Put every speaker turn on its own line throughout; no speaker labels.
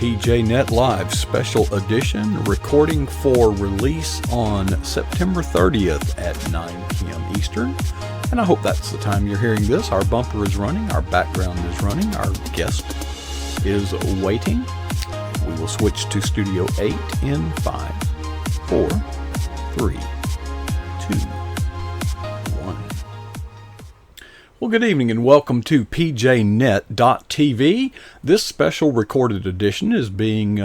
PJNet Live Special Edition, recording for release on September 30th at 9 p.m. Eastern. And I hope that's the time you're hearing this. Our bumper is running, our background is running, our guest is waiting. We will switch to Studio 8 in 5, 4, 3, 2, 1. Well, good evening and welcome to PJNet.TV. This special recorded edition is being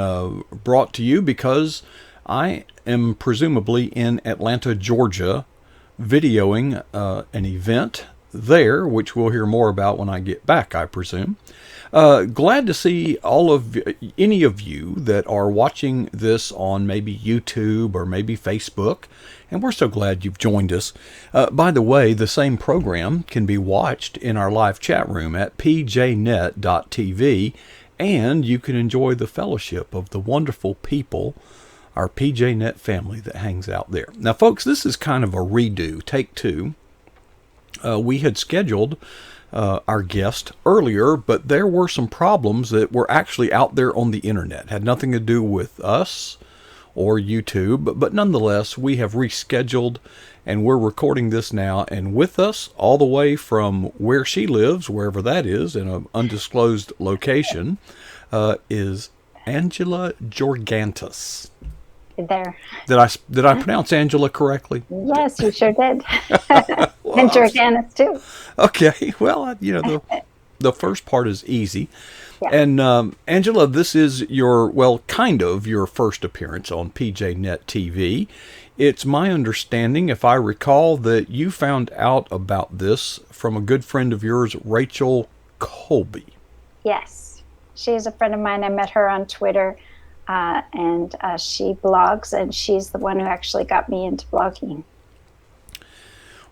brought to you because I am presumably in Atlanta, Georgia, videoing an event there, which we'll hear more about when I get back, I presume. Glad to see any of you that are watching this on maybe YouTube or maybe Facebook, and we're so glad you've joined us. By the way, the same program can be watched in our live chat room at pjnet.tv, and you can enjoy the fellowship of the wonderful people, our PJNet family that hangs out there. Now, folks, this is kind of a redo, take two. We had scheduled our guest earlier, but there were some problems that were actually out there on the internet. Had nothing to do with us or YouTube, but nonetheless, we have rescheduled and we're recording this now. And with us, all the way from where she lives, wherever that is, in an undisclosed location, is AngelaGeorgantas.
There.
Did I pronounce Angela correctly?
Yes, you sure did.
Well,
and Georgantas too.
Okay, well, the first part is easy.
Yeah.
And Angela, this is kind of your first appearance on PJNet TV. It's my understanding, if I recall, that you found out about this from a good friend of yours, Rachel Colby.
Yes, she's a friend of mine. I met her on Twitter. And she blogs, and she's the one who actually got me into blogging.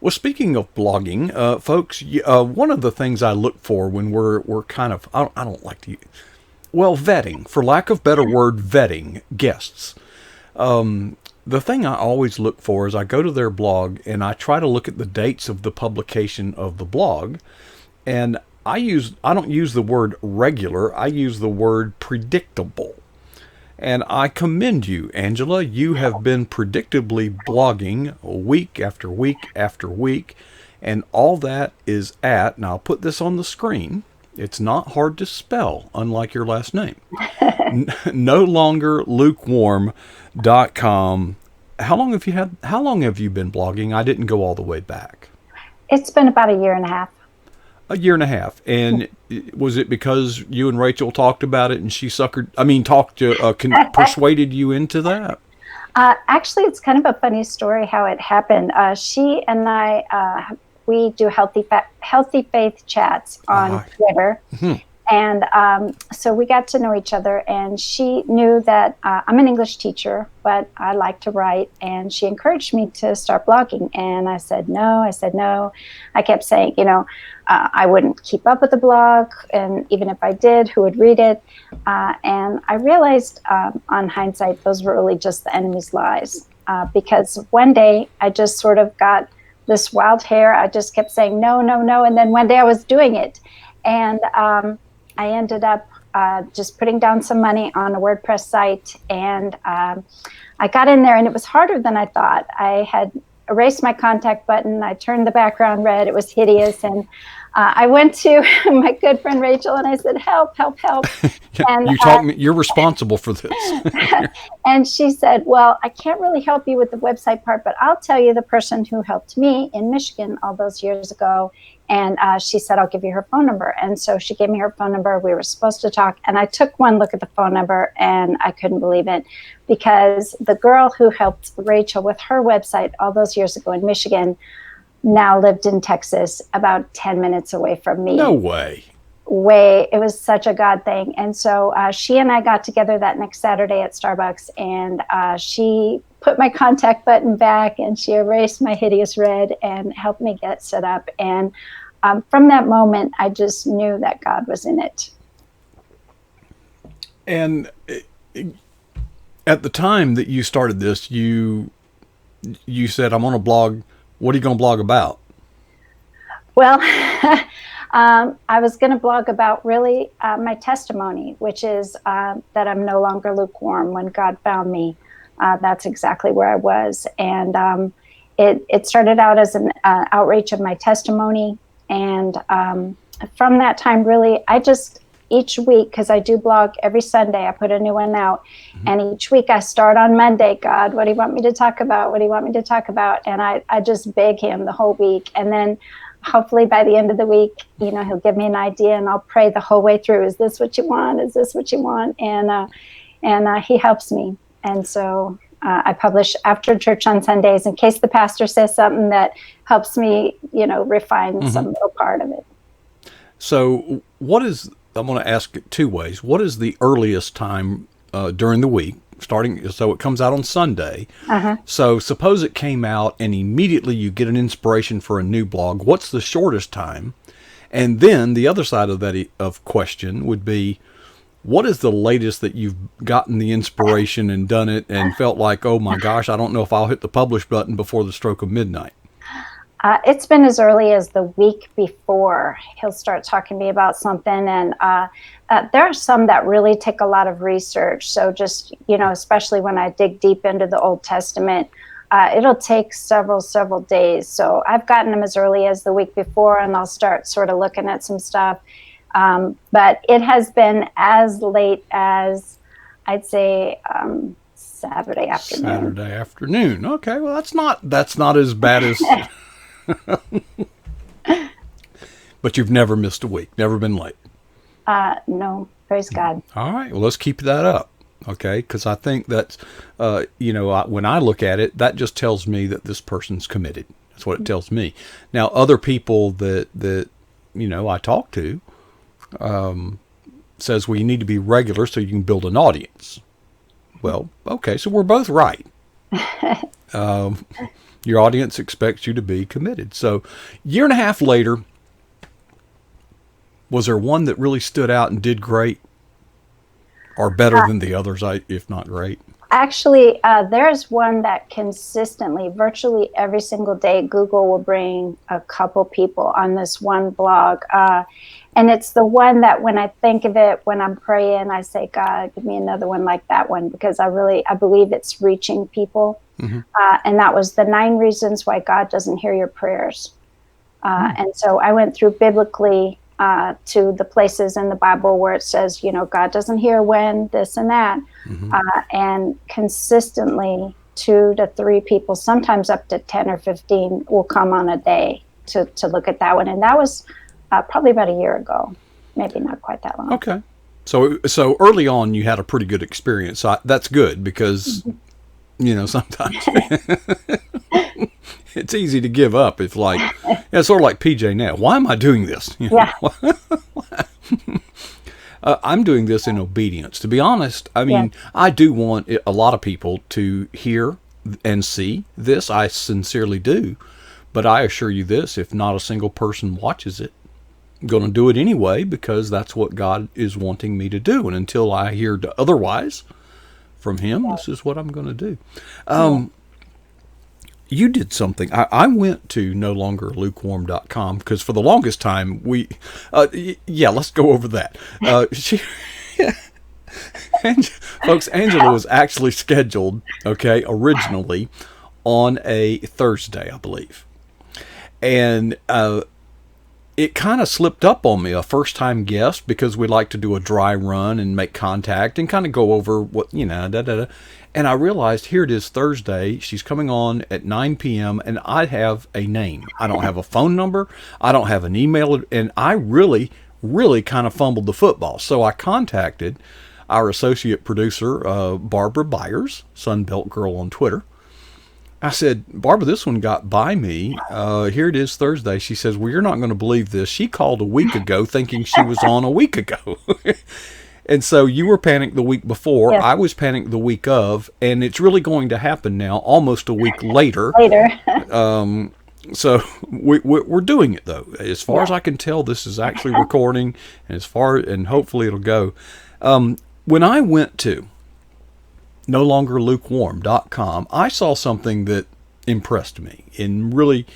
Well, speaking of blogging, folks, one of the things I look for when we're kind of, I don't like to, vetting, for lack of better word, vetting guests. The thing I always look for is I go to their blog and I try to look at the dates of the publication of the blog, and I don't use the word regular, I use the word predictable. And I commend you, Angela. You have been predictably blogging week after week after week. And all that is at, and I'll put this on the screen, it's not hard to spell, unlike your last name. No longer lukewarm.com. How long have you been blogging? I didn't go all the way back.
It's been about a year and a half.
A year and a half. And was it because you and Rachel talked about it and she persuaded you into that?
Actually, it's kind of a funny story how it happened. She and I, we do healthy faith chats on Twitter. Mm-hmm. And so we got to know each other, and she knew that I'm an English teacher, but I like to write, and she encouraged me to start blogging. And I said no. I kept saying, I wouldn't keep up with the blog, and even if I did, who would read it? And I realized on hindsight, those were really just the enemy's lies, because one day I just sort of got this wild hair. I just kept saying no, and then one day I was doing it, and I ended up just putting down some money on a WordPress site, and I got in there, and it was harder than I thought. I had erased my contact button. I turned the background red. It was hideous, and I went to my good friend Rachel, and I said, help. And
you're responsible for this.
And she said, well, I can't really help you with the website part, but I'll tell you the person who helped me in Michigan all those years ago. And she said, I'll give you her phone number. And so she gave me her phone number. We were supposed to talk. And I took one look at the phone number, and I couldn't believe it, because the girl who helped Rachel with her website all those years ago in Michigan now lived in Texas, about 10 minutes away from me.
No way.
It was such a God thing. And so she and I got together that next Saturday at Starbucks, and she put my contact button back, and she erased my hideous red and helped me get set up. And from that moment, I just knew that God was in it.
And at the time that you started this, you said, I'm on a blog. What are you going to blog about?
Well, I was going to blog about really my testimony, which is that I'm no longer lukewarm. When God found me, that's exactly where I was. And it started out as an outreach of my testimony. And from that time, really, I just, each week, because I do blog every Sunday, I put a new one out. Mm-hmm. And each week I start on Monday, God, what do you want me to talk about? What do you want me to talk about? And I just beg him the whole week. And then hopefully by the end of the week, he'll give me an idea and I'll pray the whole way through. Is this what you want? Is this what you want? And he helps me. And so I publish after church on Sundays in case the pastor says something that helps me, refine mm-hmm. some little part of it.
So I'm going to ask it two ways. What is the earliest time during the week? So it comes out on Sunday. Uh-huh. So suppose it came out and immediately you get an inspiration for a new blog. What's the shortest time? And then the other side of that question would be, what is the latest that you've gotten the inspiration and done it and felt like, oh my gosh, I don't know if I'll hit the publish button before the stroke of midnight?
It's been as early as the week before. He'll start talking to me about something. And there are some that really take a lot of research. So just, especially when I dig deep into the Old Testament, it'll take several days. So I've gotten them as early as the week before, and I'll start sort of looking at some stuff. But it has been as late as, I'd say, Saturday afternoon.
Okay, well, that's not as bad as... But you've never missed a week, never been late.
No, praise God.
All right, well, let's keep that up, okay? Because I think that's, when I look at it, that just tells me that this person's committed. That's what it tells me. Now, other people that I talk to says, well, you need to be regular so you can build an audience. Well, okay, so we're both right. Your audience expects you to be committed. So, year and a half later, was there one that really stood out and did great, or better than the others, if not great?
Actually, there's one that consistently, virtually every single day, Google will bring a couple people on this one blog. And it's the one that when I think of it, when I'm praying, I say, God, give me another one like that one, because I believe it's reaching people. Mm-hmm. And that was the 9 reasons why God doesn't hear your prayers. And so I went through biblically to the places in the Bible where it says, God doesn't hear when, this and that. Mm-hmm. And consistently 2 to 3 people, sometimes up to 10 or 15 will come on a day to look at that one. And that was probably about a year ago, maybe not quite that long.
Okay. So early on you had a pretty good experience. So that's good because, mm-hmm. Sometimes it's easy to give up. It's like, it's sort of like PJ now. Why am I doing this?
Yeah.
I'm doing this in obedience. To be honest, I mean, yeah. I do want a lot of people to hear and see this. I sincerely do. But I assure you this, if not a single person watches it, I'm going to do it anyway because that's what God is wanting me to do. And until I hear otherwise from him, this is what I'm going to do. You did something. I went to nolongerlukewarm.com because for the longest time let's go over that. Folks, Angela was actually scheduled, originally on a Thursday, I believe. And it kind of slipped up on me, a first-time guest, because we like to do a dry run and make contact and kind of go over what, And I realized, here it is Thursday. She's coming on at 9 p.m. and I have a name. I don't have a phone number. I don't have an email. And I really, really kind of fumbled the football. So I contacted our associate producer, Barbara Byers, Sunbelt Girl on Twitter. I said, Barbara, this one got by me. Here it is Thursday. She says, well, you're not going to believe this. She called a week ago thinking she was on a week ago. And so you were panicked the week before. Yes. I was panicked the week of. And it's really going to happen now, almost a week later. So we're doing it, though. As far as I can tell, this is actually recording. And hopefully it'll go. When I went to nolongerlukewarm.com, I saw something that impressed me and really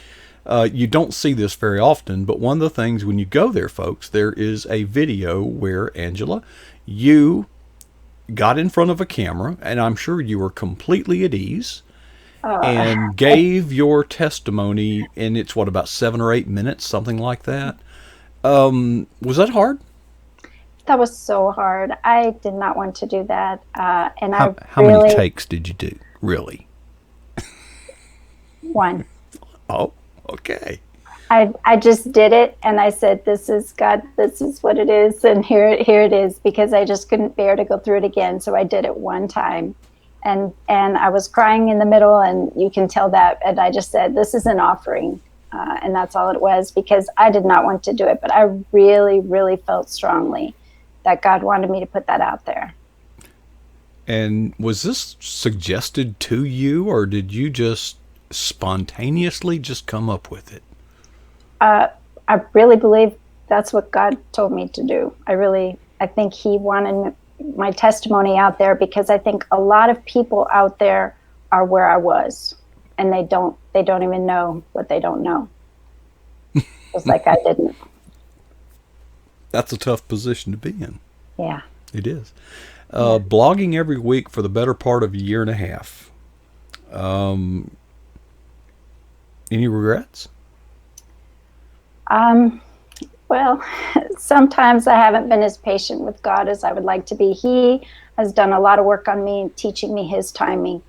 You don't see this very often, but one of the things when you go there, folks, there is a video where, Angela, you got in front of a camera, and I'm sure you were completely at ease, and gave your testimony, and it's what, about 7 or 8 minutes, something like that. Was that hard?
That was so hard. I did not want to do that. And
how many takes did you do, really?
One.
Oh, okay.
I just did it, and I said, "This is God. This is what it is, and here it is." Because I just couldn't bear to go through it again, so I did it one time, and I was crying in the middle, and you can tell that. And I just said, "This is an offering," and that's all it was, because I did not want to do it, but I really, really felt strongly that God wanted me to put that out there.
And was this suggested to you, or did you just spontaneously just come up with it?
I really believe that's what God told me to do. I think he wanted my testimony out there, because I think a lot of people out there are where I was, and they don't even know what they don't know. It's like I didn't.
That's a tough position to be in.
Yeah.
It is. Blogging every week for the better part of a year and a half. Any regrets?
Well, sometimes I haven't been as patient with God as I would like to be. He has done a lot of work on me, teaching me his timing,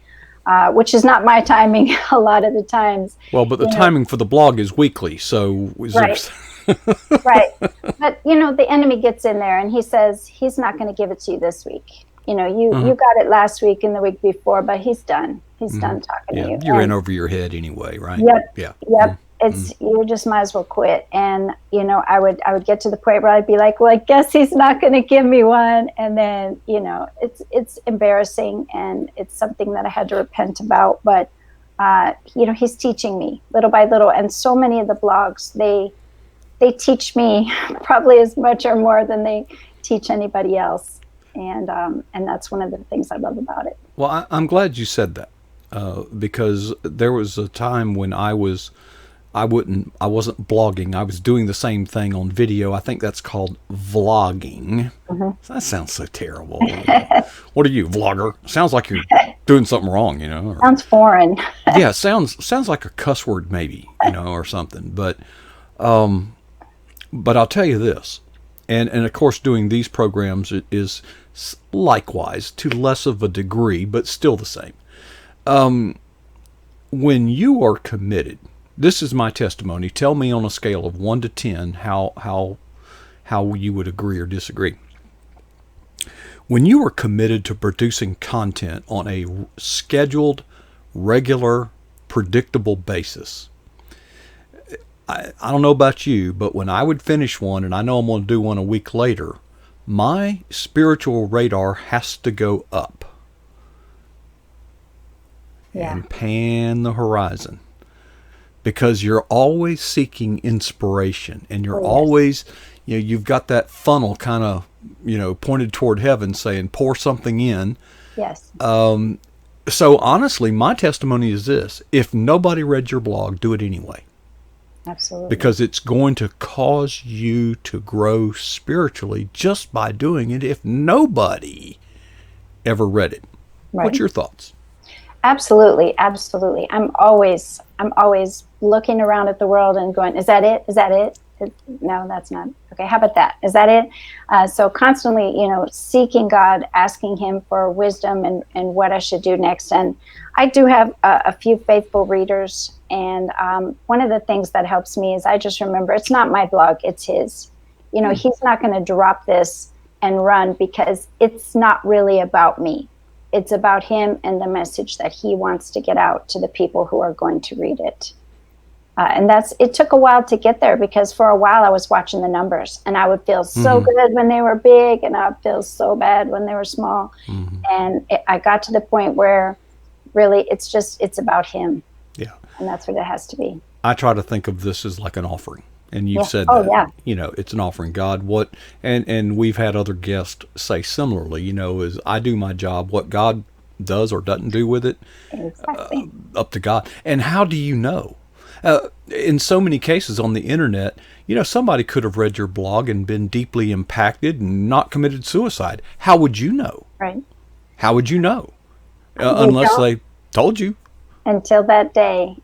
which is not my timing a lot of the times.
Well, but the timing for the blog is weekly, so...
Right. Right. But, the enemy gets in there, and he says he's not going to give it to you this week. You got it last week and the week before, but he's done. He's done talking to you.
You're in over your head anyway, right?
Yep.
Yeah.
Yep. You just might as well quit. And, I would get to the point where I'd be like, well, I guess he's not going to give me one. And then, it's embarrassing, and it's something that I had to repent about. But, he's teaching me little by little. And so many of the blogs, they teach me probably as much or more than they teach anybody else. And that's one of the things I love about it.
Well, I'm glad you said that, because there was a time when I wasn't blogging. I was doing the same thing on video. I think that's called vlogging. Mm-hmm. That sounds so terrible. What are you, vlogger? Sounds like you're doing something wrong,
Sounds foreign.
Yeah, sounds like a cuss word maybe, or something. But I'll tell you this, and of course doing these programs is likewise to less of a degree, but still the same. When you are committed, this is my testimony. Tell me on a scale of 1 to 10 how you would agree or disagree. When you are committed to producing content on a scheduled, regular, predictable basis, I don't know about you, but when I would finish one, and I know I'm going to do one a week later, my spiritual radar has to go up and pan the horizon, because you're always seeking inspiration, and you're always, you've got that funnel kind of, pointed toward heaven saying, pour something in.
Yes.
So honestly, my testimony is this: if nobody read your blog, do it anyway.
Absolutely.
Because it's going to cause you to grow spiritually just by doing it, if nobody ever read it. Right. What's your thoughts?
Absolutely. Absolutely. I'm always looking around at the world and going, is that it? Is that it? No, that's not. Okay, how about that? Is that it? So constantly, seeking God, asking him for wisdom and what I should do next. And I do have a few faithful readers. And one of the things that helps me is I just remember it's not my blog, it's his. He's not going to drop this and run, because it's not really about me. It's about him and the message that he wants to get out to the people who are going to read it. And it took a while to get there, because for a while I was watching the numbers, and I would feel so good when they were big, and I would feel so bad when they were small. And I got to the point where really it's about him. Yeah. And that's what it has to be.
I try to think of this as like an offering. And you've said that, it's an offering. God, and we've had other guests say similarly, is I do my job, what God does or doesn't do with it,
exactly.
Up to God. And how do you know? In so many cases on the internet, somebody could have read your blog and been deeply impacted and not committed suicide. How would you know?
Right.
How would you know?
We
Unless
don't.
they told you.
Until that day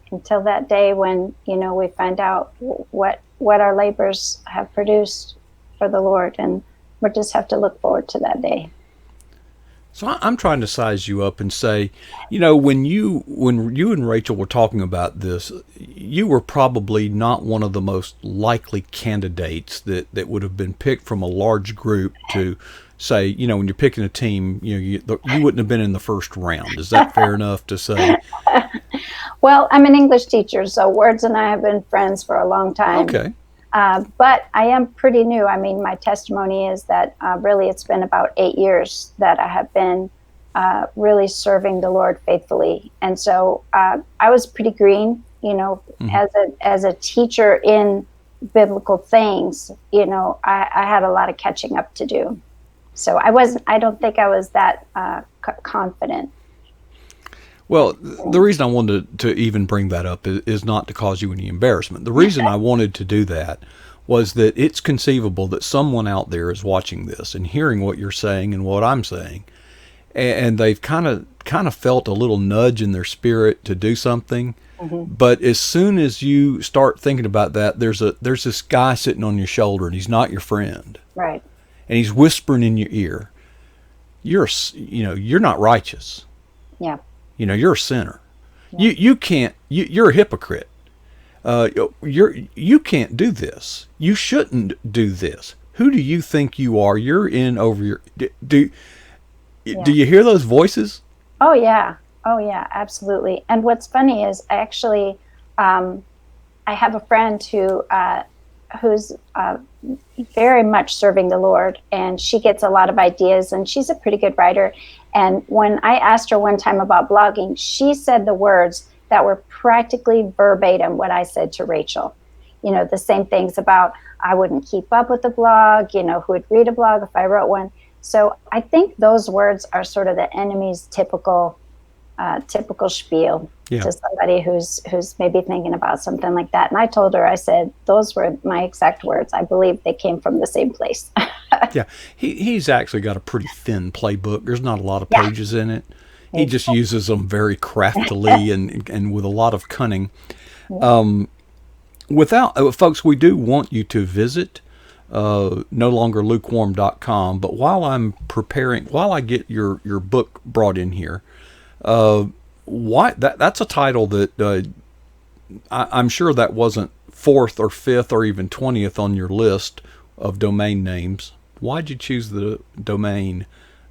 when we find out what our labors have produced for the Lord, and we just have to look forward to that day.
So I'm trying to size you up and say, when you and Rachel were talking about this, you were probably not one of the most likely candidates that would have been picked from a large group to say, when you're picking a team, you wouldn't have been in the first round. Is that fair enough to say?
Well, I'm an English teacher, so Words and I have been friends for a long time.
Okay.
But I am pretty new. I mean, my testimony is that really it's been about 8 years that I have been really serving the Lord faithfully. And so I was pretty green, as a teacher in biblical things, I had a lot of catching up to do. So I don't think I was that confident.
Well, the reason I wanted to even bring that up is not to cause you any embarrassment. The reason I wanted to do that was that it's conceivable that someone out there is watching this and hearing what you're saying and what I'm saying, and they've kind of felt a little nudge in their spirit to do something. Mm-hmm. But as soon as you start thinking about that, there's this guy sitting on your shoulder, and he's not your friend,
right?
And he's whispering in your ear, you're not righteous.
Yeah.
You're a sinner.
Yeah.
You're a hypocrite. You can't do this. You shouldn't do this. Who do you think you are? You're in over your. Do you hear those voices?
Oh yeah, absolutely. And what's funny is actually, I have a friend who's very much serving the Lord, and she gets a lot of ideas, and she's a pretty good writer. And when I asked her one time about blogging, she said the words that were practically verbatim what I said to Rachel. The same things about I wouldn't keep up with the blog, who would read a blog if I wrote one. So I think those words are sort of the enemy's typical spiel to somebody who's maybe thinking about something like that. And I told her, I said, those were my exact words. I believe they came from the same place.
Yeah, he's actually got a pretty thin playbook. There's not a lot of pages in it. He just uses them very craftily and with a lot of cunning. Folks, we do want you to visit nolongerlukewarm.com. But while I get your book brought in here, that's a title that I'm sure that wasn't 4th or 5th or even 20th on your list of domain names. Why'd you choose the domain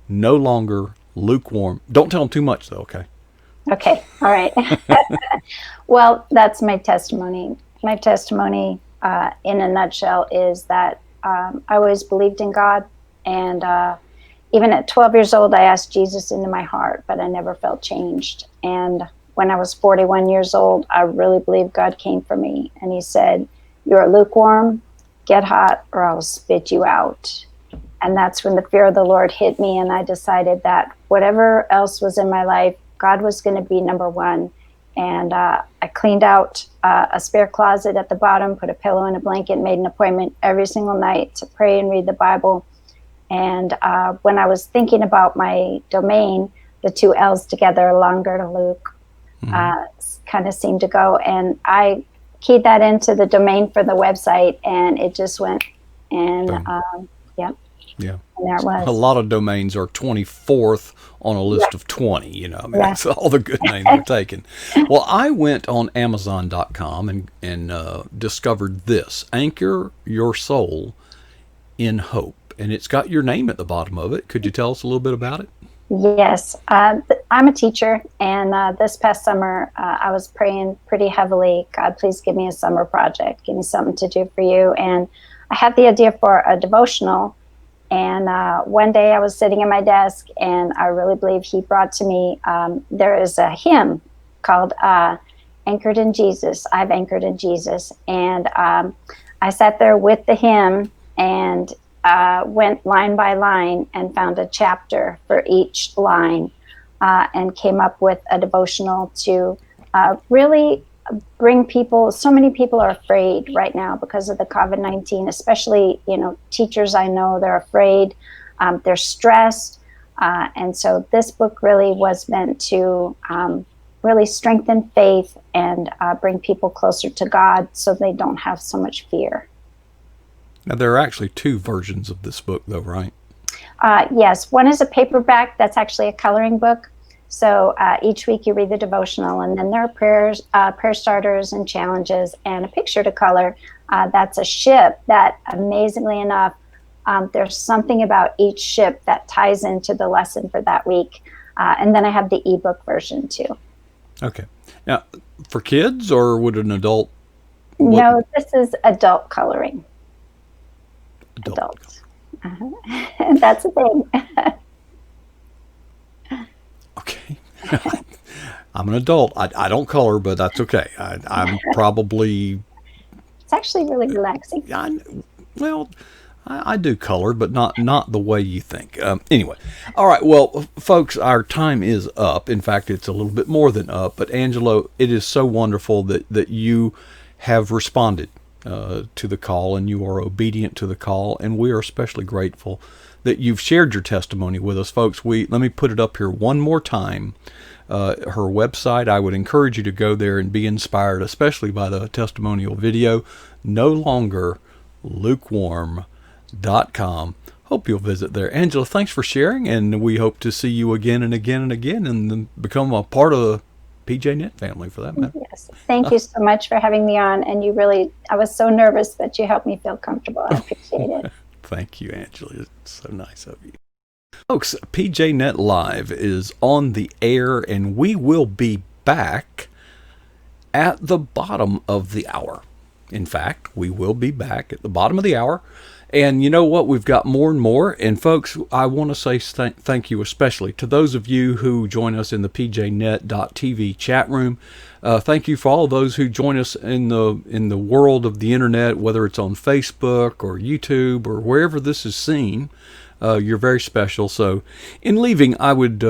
No Longer Lukewarm? Don't tell them too much, though, okay?
Okay, all right. Well, that's my testimony. My testimony, in a nutshell, is that I always believed in God, and even at 12 years old, I asked Jesus into my heart, but I never felt changed. And when I was 41 years old, I really believed God came for me, and he said, "You're lukewarm, get hot, or I'll spit you out." And that's when the fear of the Lord hit me, and I decided that whatever else was in my life, God was going to be number one. And I cleaned out a spare closet at the bottom, put a pillow and a blanket, made an appointment every single night to pray and read the Bible. And when I was thinking about my domain, the two L's together, longer to Luke, kind of seemed to go. And I keyed that into the domain for the website, and it just went. And
yeah.
And there it was.
A lot of domains are 24th on a list of 20, That's all the good names are taken. Well, I went on Amazon.com and discovered this, Anchor Your Soul in Hope. And it's got your name at the bottom of it. Could you tell us a little bit about it?
Yes. I'm a teacher, and this past summer, I was praying pretty heavily, God, please give me a summer project. Give me something to do for you. And I had the idea for a devotional. And one day I was sitting at my desk, and I really believe he brought to me, there is a hymn called Anchored in Jesus. I've anchored in Jesus. And I sat there with the hymn and went line by line and found a chapter for each line and came up with a devotional to really bring people. So many people are afraid right now because of the COVID-19, especially, teachers I know, they're afraid, they're stressed. And so this book really was meant to really strengthen faith and bring people closer to God so they don't have so much fear.
Now, there are actually 2 versions of this book, though, right?
Yes, one is a paperback that's actually a coloring book. So each week you read the devotional, and then there are prayers, prayer starters and challenges, and a picture to color. That's a ship that, amazingly enough, there's something about each ship that ties into the lesson for that week. And then I have the ebook version too.
Okay. Now, for kids, or would an adult?
No, this is adult coloring.
Adult.
That's a thing.
Okay. I'm an adult. I don't color, but that's okay. I'm probably...
It's actually really relaxing.
I do color, but not the way you think. Anyway, all right. Well, folks, our time is up. In fact, it's a little bit more than up. But Angela, it is so wonderful that you have responded to the call, and you are obedient to the call, and we are especially grateful that you've shared your testimony with us, folks. Let me put it up here one more time. Her website, I would encourage you to go there and be inspired, especially by the testimonial video, No Longer Lukewarm.com. Hope you'll visit there. Angela, thanks for sharing, and we hope to see you again and again and again, and then become a part of the PJNet family, for that matter.
Yes. Thank you so much for having me on, and I was so nervous, but you helped me feel comfortable. I appreciate it.
Thank you, Angela. It's so nice of you. Folks, PJNet Live is on the air, and we will be back at the bottom of the hour. In fact, we will be back at the bottom of the hour. And you know what? We've got more and more. And folks, I want to say thank you especially to those of you who join us in the pjnet.tv chat room. Thank you for all of those who join us in the world of the internet, whether it's on Facebook or YouTube or wherever this is seen. You're very special. So in leaving, I would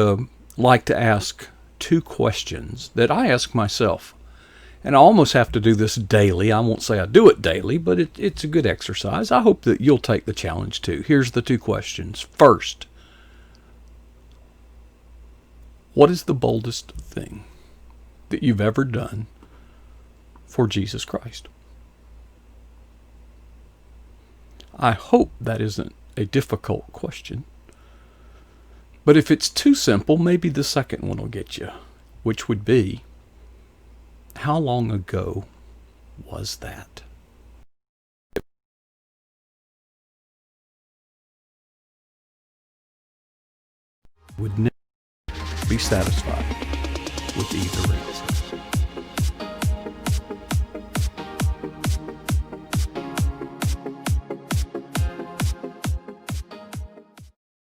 like to ask 2 questions that I ask myself. And I almost have to do this daily. I won't say I do it daily, but it's a good exercise. I hope that you'll take the challenge too. Here's the 2 questions. First, what is the boldest thing that you've ever done for Jesus Christ? I hope that isn't a difficult question. But if it's too simple, maybe the second one will get you, which would be, how long ago was that? Would never be satisfied with either answer.